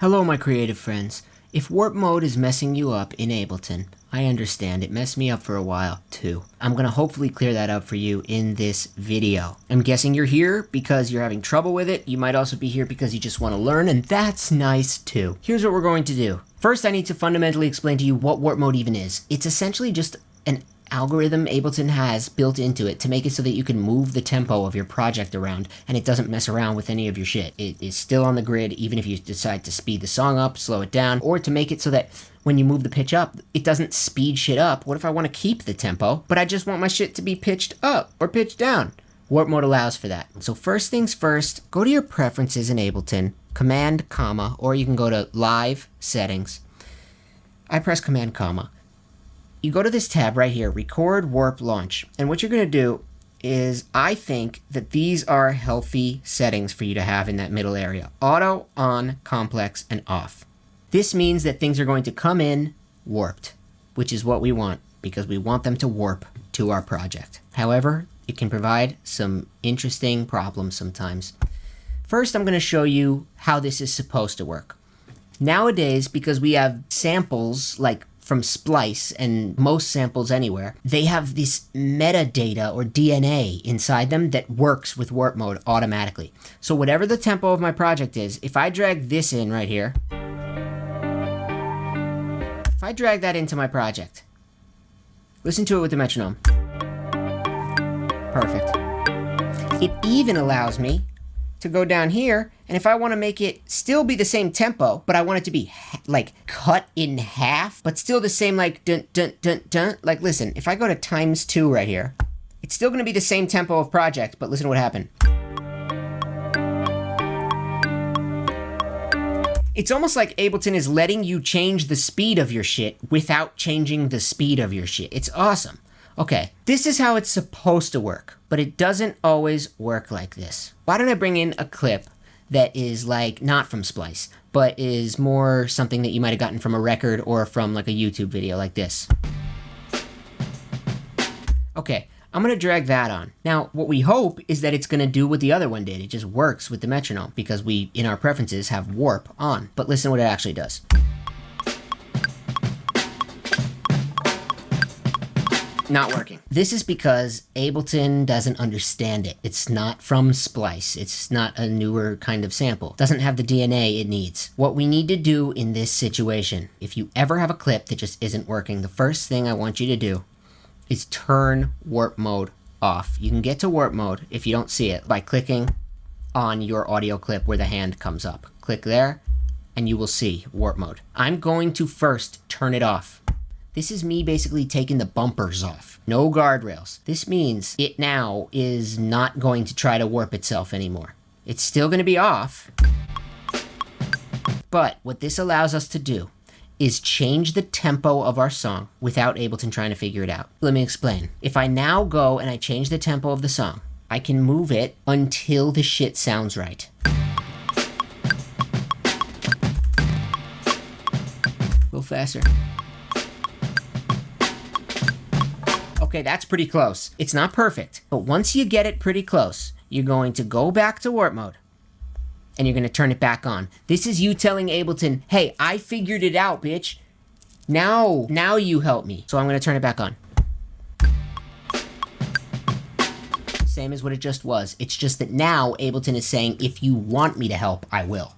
Hello my creative friends. If warp mode is messing you up in Ableton, I understand. It messed me up for a while too. I'm gonna hopefully clear that up for you in this video. I'm guessing you're here because you're having trouble with it. You might also be here because you just want to learn, and that's nice too. Here's what we're going to do. First, I need to fundamentally explain to you what warp mode even is. It's essentially just an algorithm Ableton has built into it to make it so that you can move the tempo of your project around and it doesn't mess around with any of your shit. It is still on the grid even if you decide to speed the song up, slow it down, or to make it so that when you move the pitch up, it doesn't speed shit up. What if I want to keep the tempo, but I just want my shit to be pitched up or pitched down? Warp mode allows for that. So first things first, go to your preferences in Ableton, Command, comma, or you can go to Live, Settings. I press Command, comma. You go to this tab right here, Record, Warp, Launch. And what you're going to do is, I think that these are healthy settings for you to have in that middle area. Auto, on, complex, and off. This means that things are going to come in warped, which is what we want, because we want them to warp to our project. However, it can provide some interesting problems sometimes. First, I'm going to show you how this is supposed to work. Nowadays, because we have samples like from Splice and most samples anywhere, they have this metadata or DNA inside them that works with warp mode automatically. So whatever the tempo of my project is, if I drag this in right here, if I drag that into my project, listen to it with the metronome. Perfect. It even allows me to go down here, and if I want to make it still be the same tempo, but I want it to be like cut in half, but still the same like dun dun dun dun. Like listen, if I go to ×2 right here, it's still going to be the same tempo of project, but listen to what happened. It's almost like Ableton is letting you change the speed of your shit without changing the speed of your shit. It's awesome. Okay, this is how it's supposed to work, but it doesn't always work like this. Why don't I bring in a clip that is like not from Splice, but is more something that you might have gotten from a record or from like a YouTube video like this. Okay, I'm gonna drag that on. Now, what we hope is that it's gonna do what the other one did. It just works with the metronome because we, in our preferences, have warp on. But listen to what it actually does. Not working. This is because Ableton doesn't understand it. It's not from Splice. It's not a newer kind of sample. It doesn't have the DNA it needs. What we need to do in this situation, if you ever have a clip that just isn't working, the first thing I want you to do is turn warp mode off. You can get to warp mode if you don't see it by clicking on your audio clip where the hand comes up. Click there and you will see warp mode. I'm going to first turn it off. This is me basically taking the bumpers off. No guardrails. This means it now is not going to try to warp itself anymore. It's still going to be off. But what this allows us to do is change the tempo of our song without Ableton trying to figure it out. Let me explain. If I now go and I change the tempo of the song, I can move it until the shit sounds right. A little faster. Okay, that's pretty close. It's not perfect, but once you get it pretty close, you're going to go back to warp mode and you're going to turn it back on. This is you telling Ableton, hey, I figured it out, bitch. Now you help me. So I'm going to turn it back on. Same as what it just was. It's just that now Ableton is saying, if you want me to help, I will.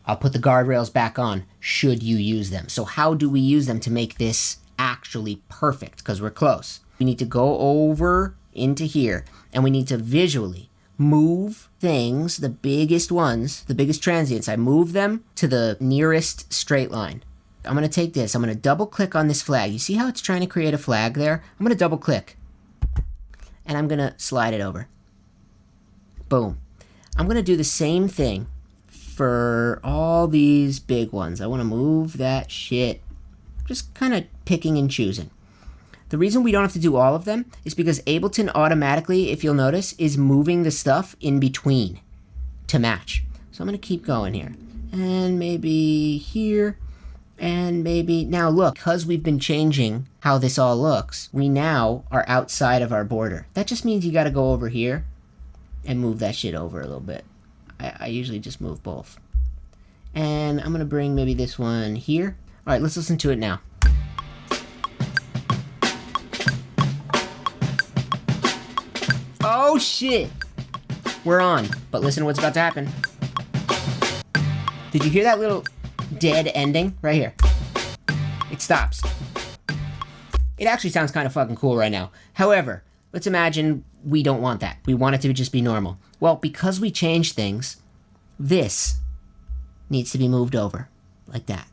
I'll put the guardrails back on should you use them. So how do we use them to make this actually perfect? Because we're close. We need to go over into here and we need to visually move things, the biggest ones, the biggest transients. I move them to the nearest straight line. I'm going to take this. I'm going to double click on this flag. You see how it's trying to create a flag there? I'm going to double click and I'm going to slide it over. Boom. I'm going to do the same thing for all these big ones. I want to move that shit. Just kind of picking and choosing. The reason we don't have to do all of them is because Ableton automatically, if you'll notice, is moving the stuff in between to match. So I'm going to keep going here. And maybe here. And maybe... Now look, because we've been changing how this all looks, we now are outside of our border. That just means you got to go over here and move that shit over a little bit. I usually just move both. And I'm gonna bring maybe this one here. All right, let's listen to it now. Oh shit! We're on, but listen to what's about to happen. Did you hear that little dead ending right here? It stops. It actually sounds kind of fucking cool right now. However, let's imagine we don't want that. We want it to just be normal. Well, because we changed things, this needs to be moved over like that.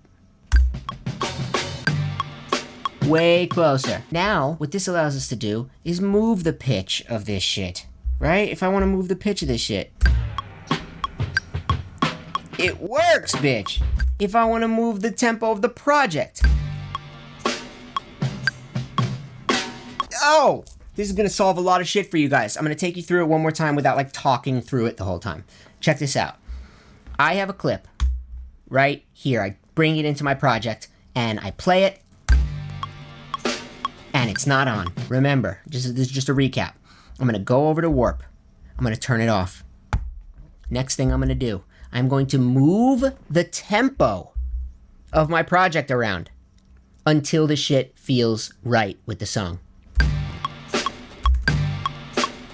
Way closer. Now, what this allows us to do is move the pitch of this shit, right? If I want to move the pitch of this shit. It works, bitch! If I want to move the tempo of the project. Oh! This is going to solve a lot of shit for you guys. I'm going to take you through it one more time without like talking through it the whole time. Check this out. I have a clip right here. I bring it into my project and I play it and it's not on. Remember, this is just a recap. I'm going to go over to Warp. I'm going to turn it off. Next thing I'm going to do, I'm going to move the tempo of my project around until the shit feels right with the song.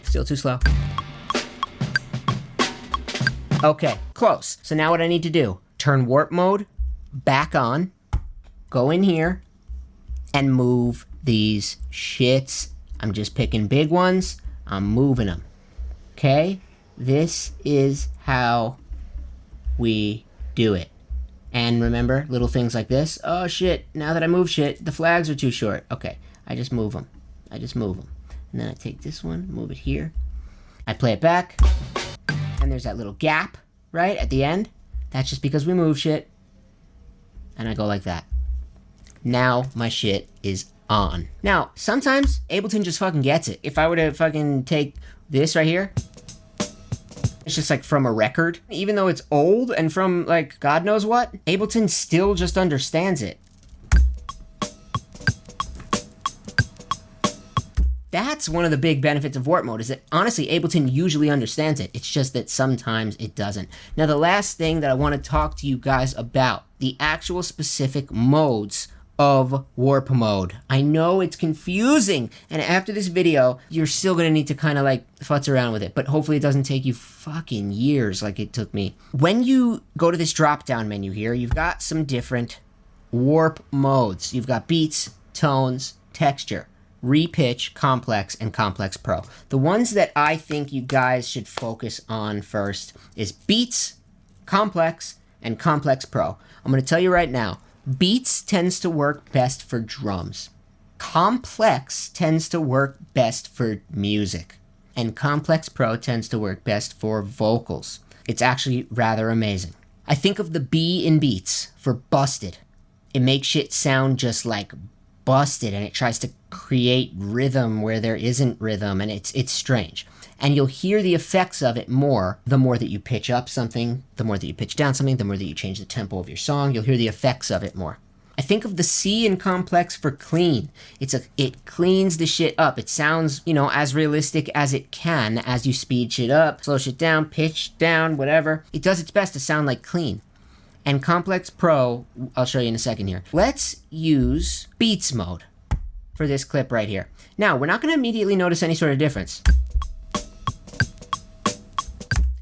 Still too slow. Okay, close. So now what I need to do, turn warp mode back on, go in here, and move these shits. I'm just picking big ones. I'm moving them. Okay? This is how we do it. And remember, little things like this. Oh shit, now that I move shit, the flags are too short. Okay, I just move them. I just move them. And then I take this one, move it here. I play it back. And there's that little gap, right, at the end. That's just because we move shit. And I go like that. Now my shit is on. Now, sometimes Ableton just fucking gets it. If I were to fucking take this right here, it's just like from a record. Even though it's old and from like God knows what, Ableton still just understands it. That's one of the big benefits of warp mode, is that honestly Ableton usually understands it. It's just that sometimes it doesn't. Now the last thing that I want to talk to you guys about, the actual specific modes of warp mode. I know it's confusing, and after this video, you're still gonna need to kind of like futz around with it, but hopefully it doesn't take you fucking years like it took me. When you go to this drop-down menu here, you've got some different warp modes. You've got beats, tones, texture, repitch, complex, and complex pro. The ones that I think you guys should focus on first is beats, complex, and complex pro. I'm gonna tell you right now, beats tends to work best for drums. Complex tends to work best for music. And complex pro tends to work best for vocals. It's actually rather amazing. I think of the B in beats for busted. It makes shit sound just like busted, and it tries to create rhythm where there isn't rhythm, and it's strange. And you'll hear the effects of it more the more that you pitch up something, the more that you pitch down something, the more that you change the tempo of your song. You'll hear the effects of it more. I think of the C in complex for clean. It cleans the shit up. It sounds, you know, as realistic as it can as you speed shit up, slow shit down, pitch down, whatever. It does its best to sound like clean. And complex pro, I'll show you in a second here. Let's use beats mode for this clip right here. Now, we're not going to immediately notice any sort of difference.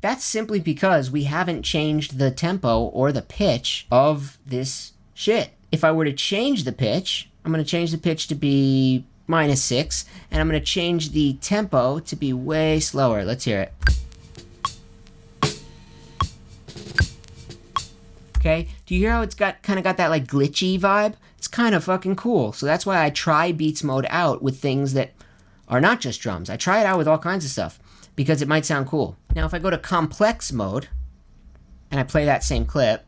That's simply because we haven't changed the tempo or the pitch of this shit. If I were to change the pitch, I'm going to change the pitch to be -6, and I'm going to change the tempo to be way slower. Let's hear it. Okay, do you hear how it's kind of got that like glitchy vibe? It's kind of fucking cool. So that's why I try beats mode out with things that are not just drums. I try it out with all kinds of stuff because it might sound cool. Now, if I go to complex mode and I play that same clip,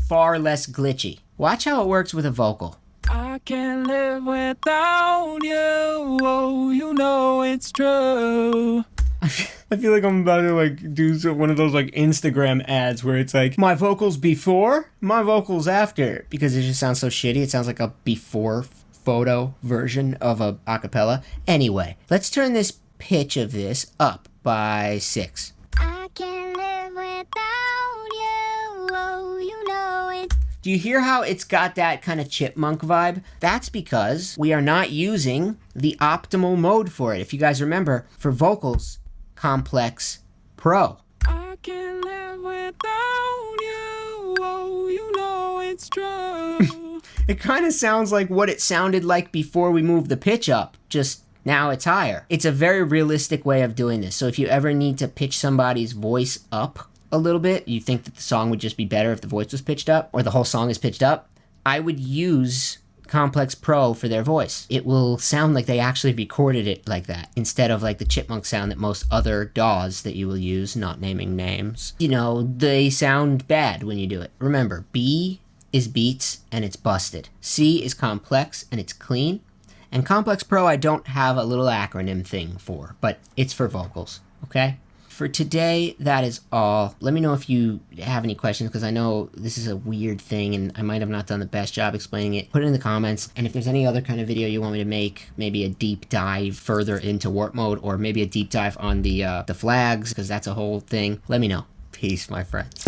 far less glitchy. Watch how it works with a vocal. I can't live without you, oh, you know it's true. I feel like I'm about to like do one of those like Instagram ads where it's like my vocals before, my vocals after, Because it just sounds so shitty. It sounds like a before photo version of a acapella. Anyway, let's turn this pitch of this up by 6. I can't live without you. Oh, you know it's. Do you hear how it's got that kind of chipmunk vibe? That's because we are not using the optimal mode for it. If you guys remember, for vocals, Complex Pro. I can't live without you. Oh, you know it's true. It kind of sounds like what it sounded like before we moved the pitch up, just now it's higher. It's a very realistic way of doing this. So if you ever need to pitch somebody's voice up a little bit, you think that the song would just be better if the voice was pitched up, or the whole song is pitched up, I would use Complex Pro for their voice. It will sound like they actually recorded it like that, instead of like the chipmunk sound that most other DAWs that you will use, not naming names, you know, they sound bad when you do it. Remember, B is beats and it's busted. C is complex and it's clean. And Complex Pro I don't have a little acronym thing for, but it's for vocals, okay? For today, that is all. Let me know if you have any questions, because I know this is a weird thing and I might have not done the best job explaining it. Put it in the comments, and if there's any other kind of video you want me to make, maybe a deep dive further into warp mode, or maybe a deep dive on the flags, because that's a whole thing, let me know. Peace, my friends.